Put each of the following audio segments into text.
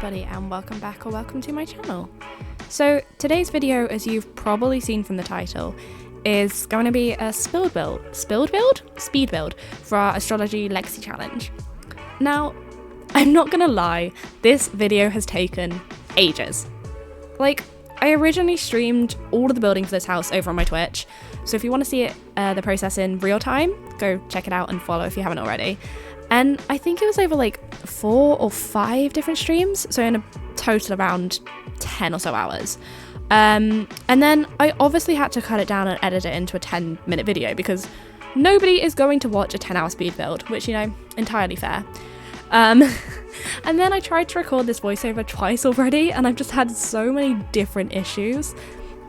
everybody, and welcome back or welcome to my channel. So today's video, as you've probably seen from the title, is going to be a speed build for our astrology legacy challenge. Now, I'm not gonna lie, this video has taken ages. Like, I originally streamed all of the building for this house over on my Twitch, so if you want to see it, the process in real time, go check it out and follow if you haven't already. And I think it was over like 4 or 5 different streams, so in a total around 10 or so hours. And then I obviously had to cut it down and edit it into a 10-minute video because nobody is going to watch a 10-hour speed build, which, you know, entirely fair. And then I tried to record this voiceover twice already, and I've just had so many different issues.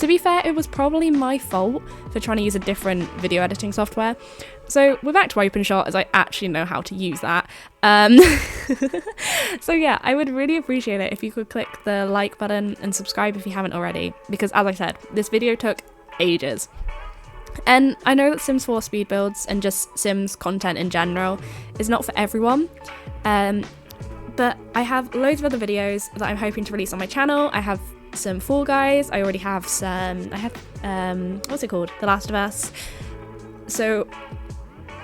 To be fair, it was probably my fault for trying to use a different video editing software. So we're back to OpenShot, as I actually know how to use that. So yeah, I would really appreciate it if you could click the like button and subscribe if you haven't already, because as I said, this video took ages. And I know that Sims 4 speed builds and just Sims content in general is not for everyone. But I have loads of other videos that I'm hoping to release on my channel. I have some Fall Guys, I already have some, what's it called? The Last of Us. So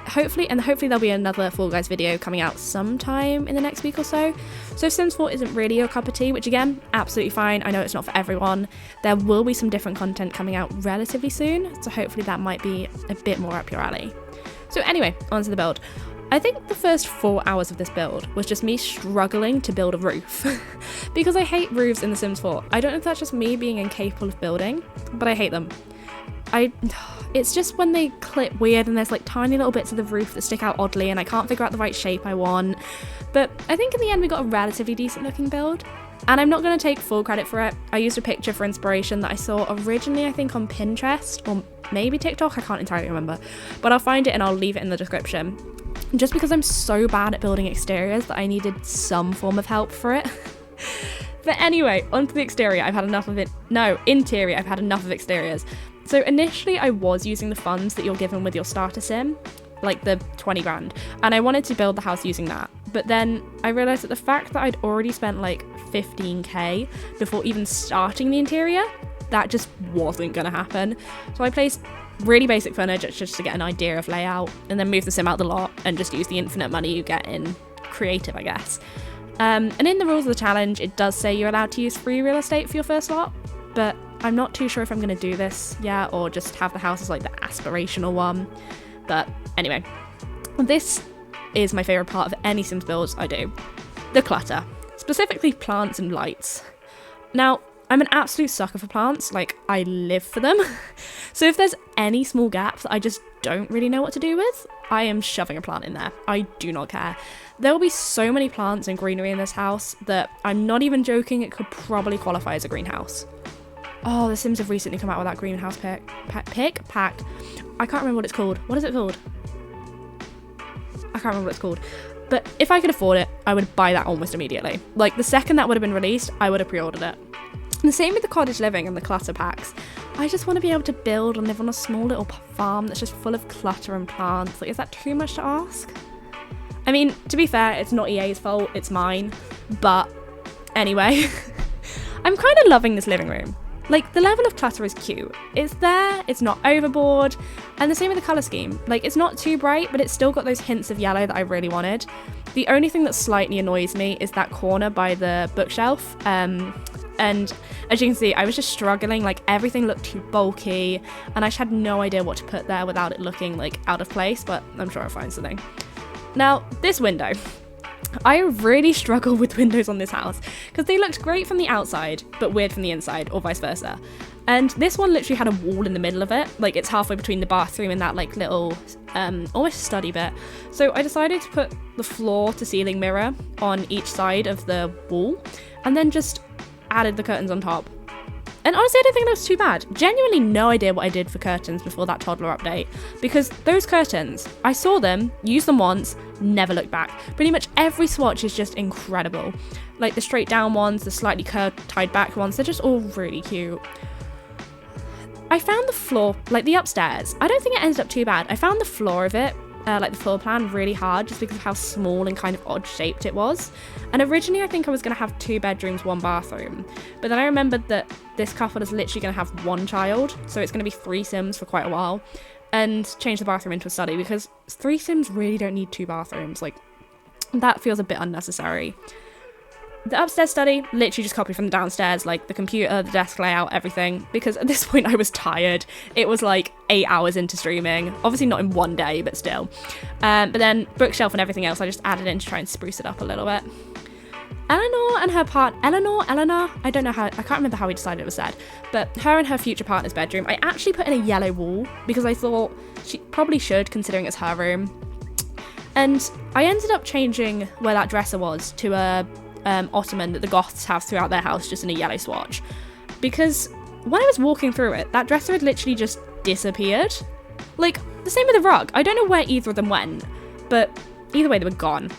hopefully there'll be another Fall Guys video coming out sometime in the next week or so. So if Sims 4 isn't really your cup of tea, which again, absolutely fine, I know it's not for everyone, there will be some different content coming out relatively soon, so hopefully that might be a bit more up your alley. So anyway, on to the build. I think the first 4 hours of this build was just me struggling to build a roof because I hate roofs in The Sims 4. I don't know if that's just me being incapable of building, but I hate them. It's just when they clip weird and there's like tiny little bits of the roof that stick out oddly and I can't figure out the right shape I want. But I think in the end we got a relatively decent looking build. And I'm not going to take full credit for it. I used a picture for inspiration that I saw originally, I think, on Pinterest or maybe TikTok, I can't entirely remember. But I'll find it and I'll leave it in the description. Just because I'm so bad at building exteriors that I needed some form of help for it. But anyway, onto the exterior, I've had enough of it. No, interior, I've had enough of exteriors. So initially I was using the funds that you're given with your starter sim, like the 20 grand, and I wanted to build the house using that. But then I realised that the fact that I'd already spent like 15k before even starting the interior, that just wasn't gonna happen. So I placed really basic furniture just to get an idea of layout, and then move the sim out the lot and just use the infinite money you get in creative, I guess. And in the rules of the challenge, it does say you're allowed to use free real estate for your first lot, but I'm not too sure if I'm going to do this yet or just have the house as like the aspirational one. But anyway, this is my favourite part of any Sims builds I do. The clutter, specifically plants and lights. Now, I'm an absolute sucker for plants, like I live for them. So if there's any small gaps that I just don't really know what to do with, I am shoving a plant in there. I do not care. There will be so many plants and greenery in this house that I'm not even joking, it could probably qualify as a greenhouse. Oh, the Sims have recently come out with that greenhouse pack. I can't remember what it's called. What is it called? I can't remember what it's called. But if I could afford it, I would buy that almost immediately. Like the second that would have been released, I would have pre-ordered it. And the same with the cottage living and the clutter packs. I just want to be able to build and live on a small little farm that's just full of clutter and plants. Like, is that too much to ask? I mean, to be fair, it's not EA's fault, it's mine. But anyway, I'm kind of loving this living room. Like, the level of clutter is cute. It's there, it's not overboard, and the same with the colour scheme. Like, it's not too bright, but it's still got those hints of yellow that I really wanted. The only thing that slightly annoys me is that corner by the bookshelf. And as you can see, I was just struggling, like everything looked too bulky, and I just had no idea what to put there without it looking like out of place, but I'm sure I'll find something. Now, this window. I really struggle with windows on this house because they looked great from the outside but weird from the inside, or vice versa. And this one literally had a wall in the middle of it, like it's halfway between the bathroom and that like little almost study bit. So I decided to put the floor to ceiling mirror on each side of the wall and then just added the curtains on top. And honestly, I don't think that was too bad. Genuinely no idea what I did for curtains before that toddler update, because those curtains, I saw them, used them once, never looked back. Pretty much every swatch is just incredible. Like the straight down ones, the slightly curved tied back ones, they're just all really cute. I found the floor, like the upstairs, I don't think it ended up too bad. I found the floor of it like the floor plan really hard just because of how small and kind of odd shaped it was. And originally I think I was going to have 2 bedrooms, 1 bathroom, but then I remembered that this couple is literally going to have 1 child, so it's going to be 3 Sims for quite a while, and change the bathroom into a study because 3 Sims really don't need 2 bathrooms. Like, that feels a bit unnecessary. The upstairs study, literally just copied from the downstairs, like the computer, the desk layout, everything, because at this point I was tired. It was like 8 hours into streaming, obviously not in one day, but still. But then bookshelf and everything else, I just added in to try and spruce it up a little bit. Eleanor and her Eleanor, I don't know how, I can't remember how we decided it was said, but her and her future partner's bedroom, I actually put in a yellow wall because I thought she probably should, considering it's her room. And I ended up changing where that dresser was to a ottoman that the goths have throughout their house, just in a yellow swatch, because when I was walking through it, that dresser had literally just disappeared. Like, the same with the rug. I don't know where either of them went, but either way they were gone.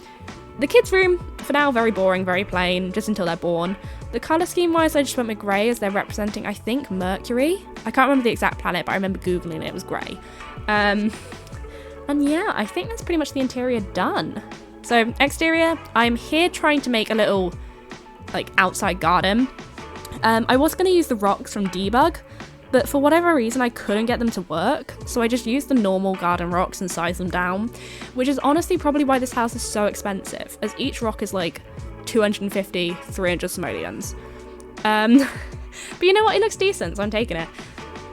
The kids' room, for now, very boring, very plain, just until they're born. The colour scheme wise, I just went with grey as they're representing, I think, Mercury. I can't remember the exact planet, but I remember googling it, it was grey. And yeah, I think that's pretty much the interior done. So, exterior, I'm here trying to make a little, like, outside garden. I was going to use the rocks from Debug, but for whatever reason I couldn't get them to work, so I just used the normal garden rocks and sized them down, which is honestly probably why this house is so expensive, as each rock is like 250, 300 simoleons. But you know what, it looks decent, so I'm taking it.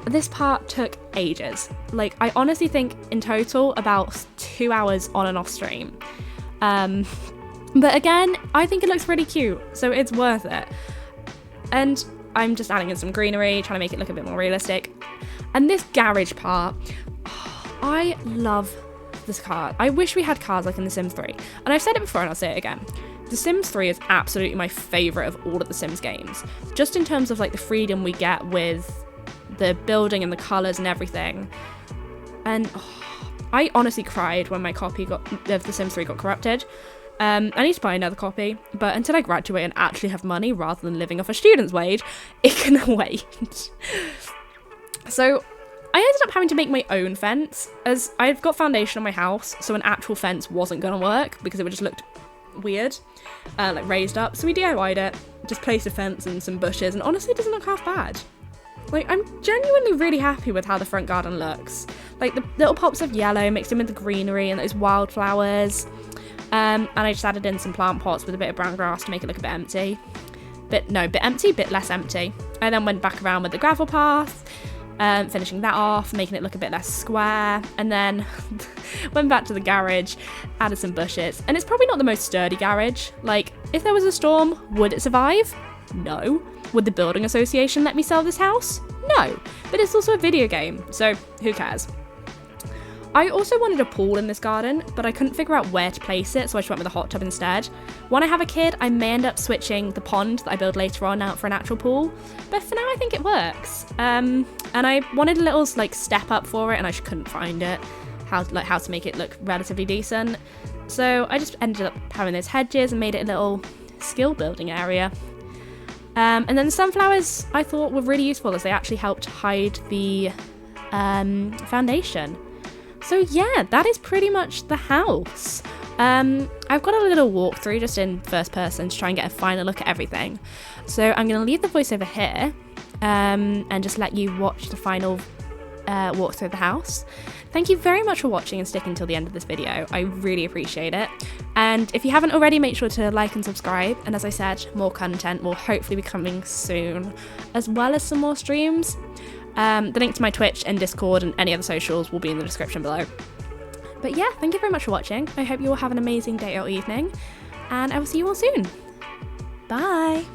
This part took ages. Like, I honestly think in total about 2 hours on and off stream. But again, I think it looks really cute, so it's worth it. And I'm just adding in some greenery, trying to make it look a bit more realistic. And this garage part, I love this car. I wish we had cars like in The Sims 3. And I've said it before and I'll say it again. The Sims 3 is absolutely my favourite of all of the Sims games. Just in terms of like the freedom we get with the building and the colours and everything. And I honestly cried when my copy of The Sims 3 got corrupted. I need to buy another copy, but until I graduate and actually have money rather than living off a student's wage, it can wait. So I ended up having to make my own fence, as I've got foundation on my house, so an actual fence wasn't going to work because it would just looked weird, like raised up. So we DIY'd it, just placed a fence and some bushes, and honestly it doesn't look half bad. Like, I'm genuinely really happy with how the front garden looks. Like, the little pops of yellow mixed in with the greenery and those wildflowers. And I just added in some plant pots with a bit of brown grass to make it look a bit empty. Bit less empty. I then went back around with the gravel path, finishing that off, making it look a bit less square. And then went back to the garage, added some bushes. And it's probably not the most sturdy garage. Like, if there was a storm, would it survive? No. Would the building association let me sell this house? No. But it's also a video game, so who cares? I also wanted a pool in this garden, but I couldn't figure out where to place it, so I just went with a hot tub instead. When I have a kid, I may end up switching the pond that I build later on out for an actual pool, but for now I think it works. And I wanted a little like step up for it, and I just couldn't find it, how to make it look relatively decent. So I just ended up having those hedges and made it a little skill building area. And then the sunflowers I thought were really useful as they actually helped hide the foundation. So yeah, that is pretty much the house. I've got a little walkthrough just in first person to try and get a final look at everything. So I'm going to leave the voiceover here and just let you watch the final walk through the house. Thank you very much for watching and sticking till the end of this video. I really appreciate it. And if you haven't already, make sure to like and subscribe. And as I said, more content will hopefully be coming soon, as well as some more streams. The link to my Twitch and Discord and any other socials will be in the description below. But yeah, thank you very much for watching. I hope you all have an amazing day or evening, and I will see you all soon. Bye!